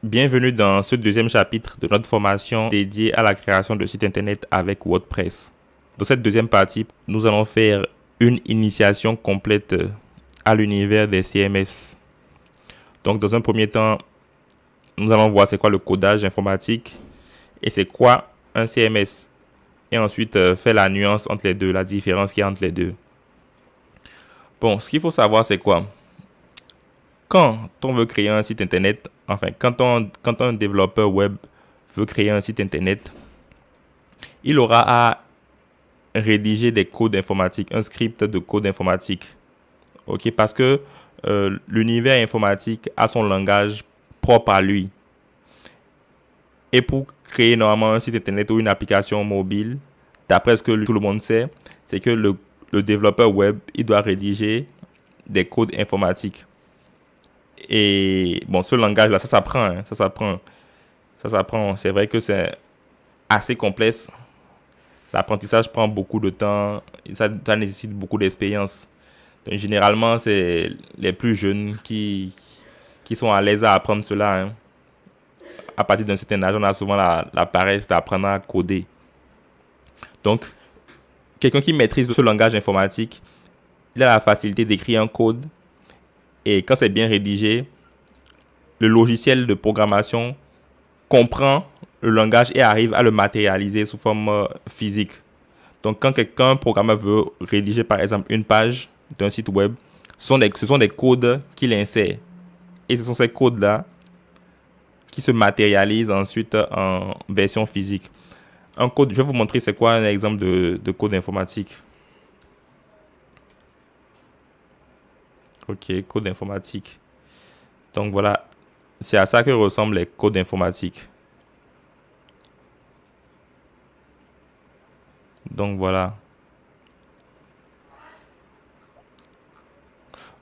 Bienvenue dans ce deuxième chapitre de notre formation dédiée à la création de sites internet avec WordPress. Dans cette deuxième partie, nous allons faire une initiation complète à l'univers des CMS. Donc dans un premier temps, nous allons voir c'est quoi le codage informatique et c'est quoi un CMS. Et ensuite faire la nuance entre les deux, la différence qu'il y a entre les deux. Bon, ce qu'il faut savoir c'est quoi? Quand on veut créer un site internet, enfin, quand un développeur web veut créer un site internet, il aura à rédiger des codes informatiques, un script de code informatique. Ok, parce que l'univers informatique a son langage propre à lui. Et pour créer normalement un site internet ou une application mobile, d'après ce que tout le monde sait, c'est que le développeur web, il doit rédiger des codes informatiques. Et bon, ce langage-là, ça s'apprend, hein, ça s'apprend. Ça s'apprend. C'est vrai que c'est assez complexe. L'apprentissage prend beaucoup de temps. Et ça nécessite beaucoup d'expérience. Donc, généralement, c'est les plus jeunes qui sont à l'aise à apprendre cela. Hein. À partir d'un certain âge, on a souvent la paresse d'apprendre à coder. Donc, quelqu'un qui maîtrise ce langage informatique, il a la facilité d'écrire un code. Et quand c'est bien rédigé, le logiciel de programmation comprend le langage et arrive à le matérialiser sous forme physique. Donc, quand quelqu'un, programmeur, veut rédiger, par exemple, une page d'un site web, ce sont des codes qu'il insère. Et ce sont ces codes-là qui se matérialisent ensuite en version physique. Un code, je vais vous montrer c'est quoi un exemple de code informatique. Ok, code informatique. Donc, voilà, c'est à ça que ressemblent les codes informatiques. Donc, voilà.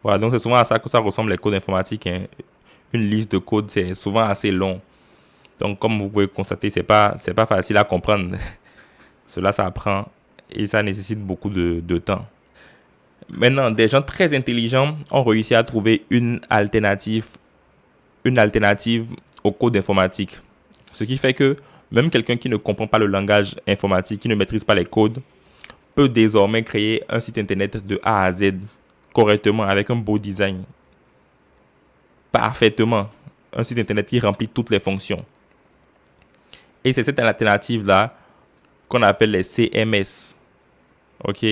Voilà, donc c'est souvent à ça que ça ressemble les codes informatiques. Hein. Une liste de codes, c'est souvent assez long. Donc, comme vous pouvez constater, c'est pas facile à comprendre. Cela s'apprend et ça nécessite beaucoup de temps. Maintenant, des gens très intelligents ont réussi à trouver une alternative au code informatique. Ce qui fait que même quelqu'un qui ne comprend pas le langage informatique, qui ne maîtrise pas les codes, peut désormais créer un site internet de A à Z correctement avec un beau design. Parfaitement. Un site internet qui remplit toutes les fonctions. Et c'est cette alternative-là qu'on appelle les CMS. Ok?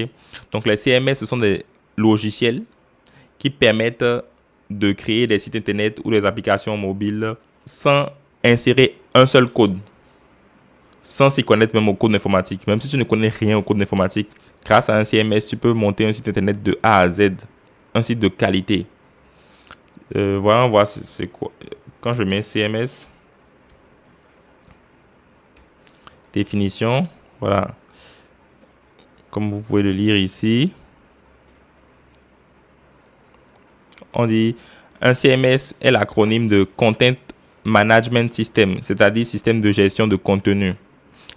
Donc les CMS, ce sont des logiciels qui permettent de créer des sites internet ou des applications mobiles sans insérer un seul code. Sans s'y connaître même au code informatique. Même si tu ne connais rien au code informatique, grâce à un CMS, tu peux monter un site internet de A à Z. Un site de qualité. Voilà, on voit c'est quoi. Quand je mets CMS, définition, voilà. Comme vous pouvez le lire ici, on dit un CMS est l'acronyme de Content Management System, c'est-à-dire système de gestion de contenu.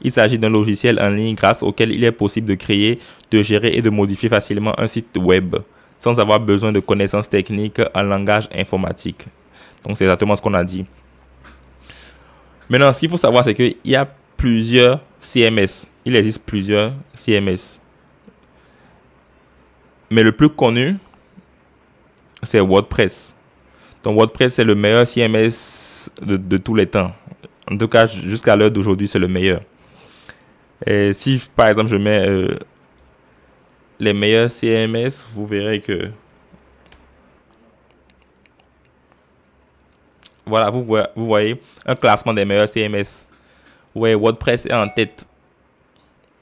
Il s'agit d'un logiciel en ligne grâce auquel il est possible de créer, de gérer et de modifier facilement un site web sans avoir besoin de connaissances techniques en langage informatique. Donc, c'est exactement ce qu'on a dit. Maintenant, ce qu'il faut savoir, c'est qu'il y a plusieurs CMS. Il existe plusieurs CMS. Mais le plus connu, c'est WordPress. Donc, WordPress, c'est le meilleur CMS de tous les temps. En tout cas, jusqu'à l'heure d'aujourd'hui, c'est le meilleur. Et si, par exemple, je mets les meilleurs CMS, vous verrez que... Voilà, vous voyez un classement des meilleurs CMS. Ouais, WordPress est en tête.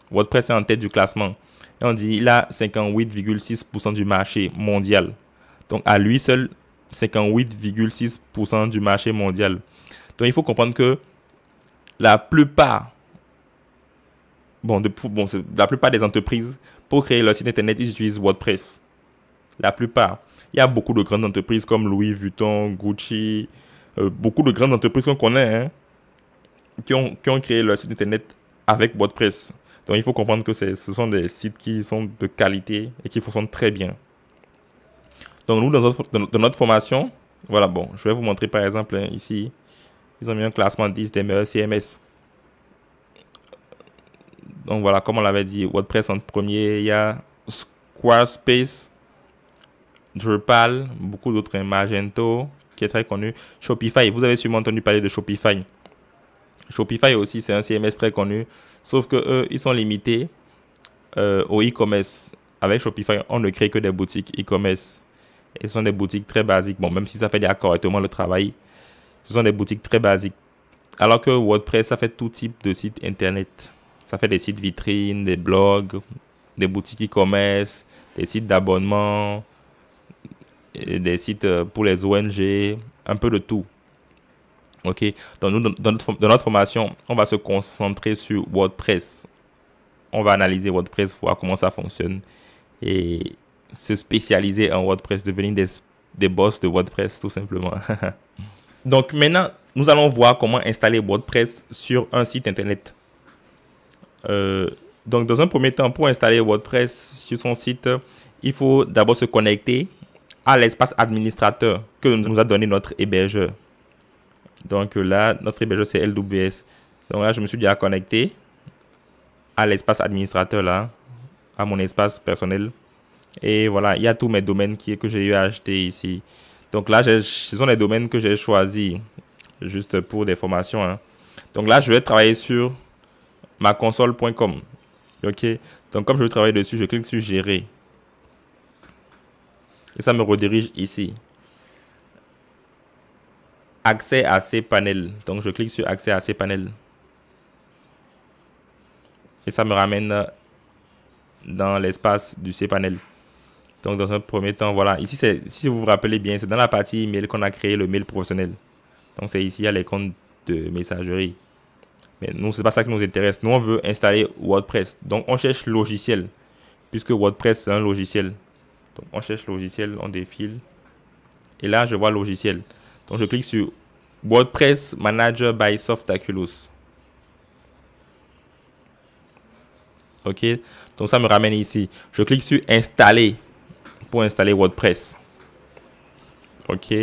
WordPress est en tête du classement. Et on dit il a 58,6% du marché mondial. Donc, à lui seul, 58,6% du marché mondial. Donc, il faut comprendre que la plupart, la plupart des entreprises, pour créer leur site internet, ils utilisent WordPress. La plupart. Il y a beaucoup de grandes entreprises comme Louis Vuitton, Gucci, beaucoup de grandes entreprises qu'on connaît, hein, qui ont créé leur site internet avec WordPress. Donc, il faut comprendre que ce sont des sites qui sont de qualité et qui fonctionnent très bien. Donc, nous, dans notre formation, voilà, bon, je vais vous montrer par exemple hein, ici. Ils ont mis un classement 10 des meilleurs CMS. Donc voilà, comme on l'avait dit, WordPress en premier, il y a Squarespace, Drupal, beaucoup d'autres, hein, Magento, qui est très connu. Shopify, vous avez sûrement entendu parler de Shopify. Shopify aussi, c'est un CMS très connu, sauf que eux, ils sont limités au e-commerce. Avec Shopify, on ne crée que des boutiques e-commerce. Et ce sont des boutiques très basiques. Bon, même si ça fait déjà correctement le travail, ce sont des boutiques très basiques. Alors que WordPress, ça fait tout type de sites internet. Ça fait des sites vitrines, des blogs, des boutiques e-commerce, des sites d'abonnement, des sites pour les ONG, un peu de tout. Ok, donc nous, dans notre formation, on va se concentrer sur WordPress. On va analyser WordPress, voir comment ça fonctionne et se spécialiser en WordPress, devenir des boss de WordPress tout simplement. Donc maintenant, nous allons voir comment installer WordPress sur un site internet. Donc dans un premier temps, pour installer WordPress sur son site, il faut d'abord se connecter à l'espace administrateur que nous a donné notre hébergeur. Donc là, notre hébergeur c'est LWS. Donc là, je me suis déjà connecté à l'espace administrateur là, à mon espace personnel. Et voilà, il y a tous mes domaines que j'ai eu à acheter ici. Donc là, ce sont les domaines que j'ai choisis juste pour des formations, hein. Donc là, je vais travailler sur maconsole.com. Ok. Donc comme je veux travailler dessus, je clique sur gérer. Et ça me redirige ici. Accès à ces panels. Donc je clique sur accès à ces panels. Et ça me ramène dans l'espace du cPanel. Donc dans un premier temps, voilà. Ici, si vous vous rappelez bien, c'est dans la partie email qu'on a créé le mail professionnel. Donc c'est ici, il y a les comptes de messagerie. Mais nous, c'est pas ça qui nous intéresse. Nous, on veut installer WordPress. Donc on cherche logiciel. Puisque WordPress, c'est un logiciel. Donc on cherche logiciel, on défile. Et là, je vois logiciel. Donc je clique sur WordPress Manager by Softaculous. Ok. Donc ça me ramène ici. Je clique sur installer pour installer WordPress. Ok.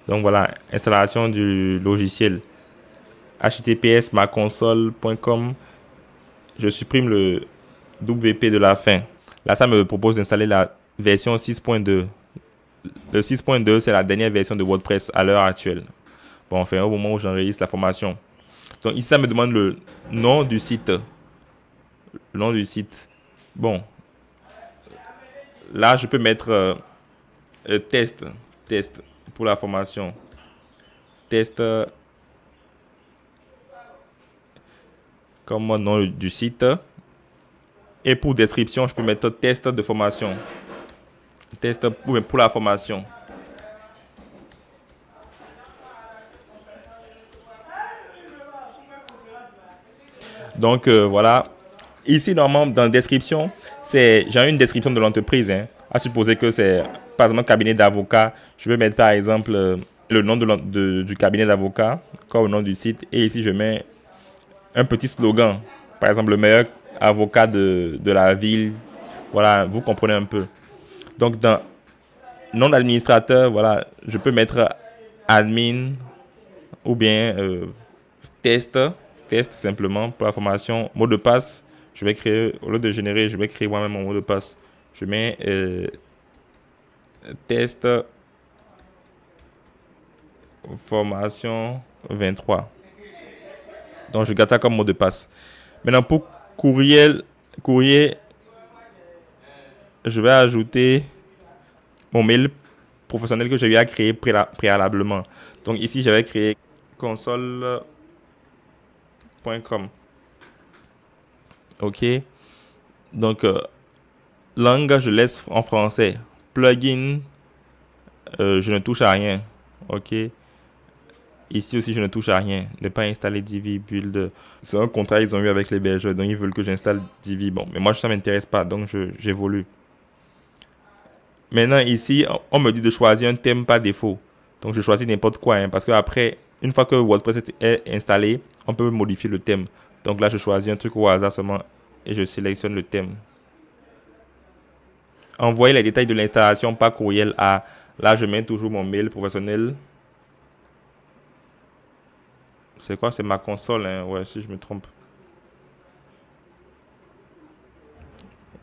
Donc voilà, installation du logiciel. https maconsole.com. Je supprime le WP de la fin. Là, ça me propose d'installer la version 6.2. Le 6.2, c'est la dernière version de WordPress à l'heure actuelle. Bon, enfin, au moment où j'enregistre la formation. Donc ici, ça me demande le nom du site. Le nom du site. Bon. Là, je peux mettre test pour la formation. Test comme nom du site. Et pour description, je peux mettre test de formation. Test pour la formation. Donc voilà. Ici, normalement, dans la description, j'ai une description de l'entreprise. Hein, à supposer que c'est, par exemple, un cabinet d'avocat. Je vais mettre, par exemple, le nom du cabinet d'avocat, comme le nom du site. Et ici, je mets un petit slogan. Par exemple, le meilleur avocat de la ville. Voilà, vous comprenez un peu. Donc, dans nom d'administrateur, voilà, je peux mettre admin ou bien test simplement pour la formation. Mot de passe, je vais créer, au lieu de générer, je vais créer moi-même mon mot de passe. Je mets test formation 23. Donc je garde ça comme mot de passe. Maintenant pour courrier, je vais ajouter mon mail professionnel que j'ai eu à créer préalablement. Donc ici, je vais créer console.com. Ok. Donc, langue, je laisse en français. Plugin, je ne touche à rien. Ok. Ici aussi, je ne touche à rien. Ne pas installer Divi Build. C'est un contrat qu'ils ont eu avec l'hébergeur. Donc, ils veulent que j'installe Divi. Bon, mais moi, ça ne m'intéresse pas. Donc, j'évolue. Maintenant, ici, on me dit de choisir un thème par défaut. Donc, je choisis n'importe quoi. Hein, parce qu'après, une fois que WordPress est installé, on peut modifier le thème. Donc là, je choisis un truc au hasard seulement et je sélectionne le thème. Envoyer les détails de l'installation par courriel à... Là, je mets toujours mon mail professionnel. C'est quoi? C'est ma console, hein? Ouais, si je me trompe.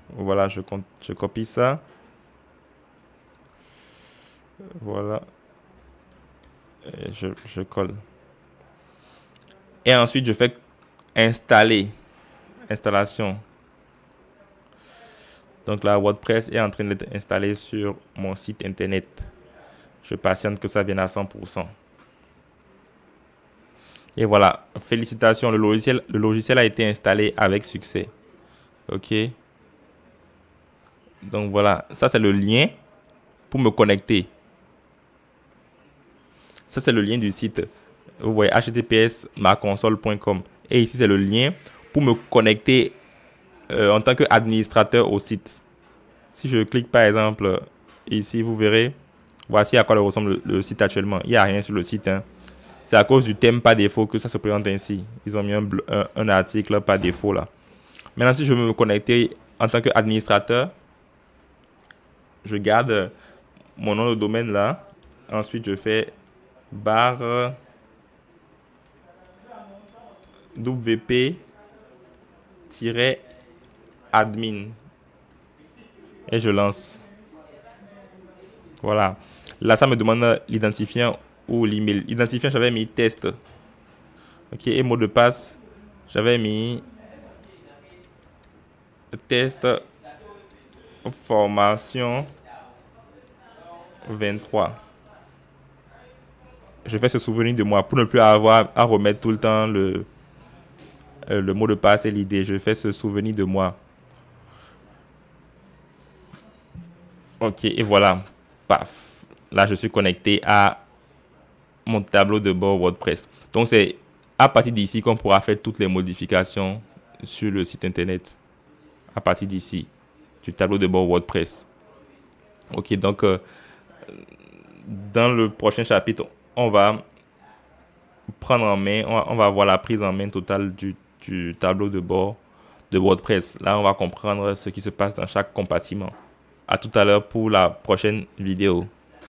Voilà, je copie ça. Voilà. Et je colle. Et ensuite, je fais installer. Installation. Donc là, WordPress est en train d'être installé sur mon site internet. Je patiente que ça vienne à 100%. Et voilà, félicitations, le logiciel a été installé avec succès. OK. Donc voilà, ça c'est le lien pour me connecter. Ça c'est le lien du site. Vous voyez https maconsole.com. Et ici c'est le lien pour me connecter en tant qu'administrateur au site. Si je clique par exemple ici, vous verrez, voici à quoi ressemble le site actuellement. Il n'y a rien sur le site, hein. C'est à cause du thème par défaut que ça se présente ainsi. Ils ont mis un article par défaut là. Maintenant, si je veux me connecter en tant qu'administrateur, je garde mon nom de domaine là. Ensuite, je fais barre wp-admin et je lance. Voilà. Là, ça me demande l'identifiant ou l'email. Identifiant, j'avais mis test. OK. Et mot de passe, j'avais mis test formation 23. Je fais ce souvenir de moi pour ne plus avoir à remettre tout le temps le mot de passe et l'idée. Je fais ce souvenir de moi. OK. Et voilà. Paf. Là, je suis connecté à mon tableau de bord WordPress. Donc, c'est à partir d'ici qu'on pourra faire toutes les modifications sur le site internet. À partir d'ici, du tableau de bord WordPress. OK, donc, dans le prochain chapitre, on va prendre en main, on va voir la prise en main totale du tableau de bord de WordPress. Là, on va comprendre ce qui se passe dans chaque compartiment. À tout à l'heure pour la prochaine vidéo.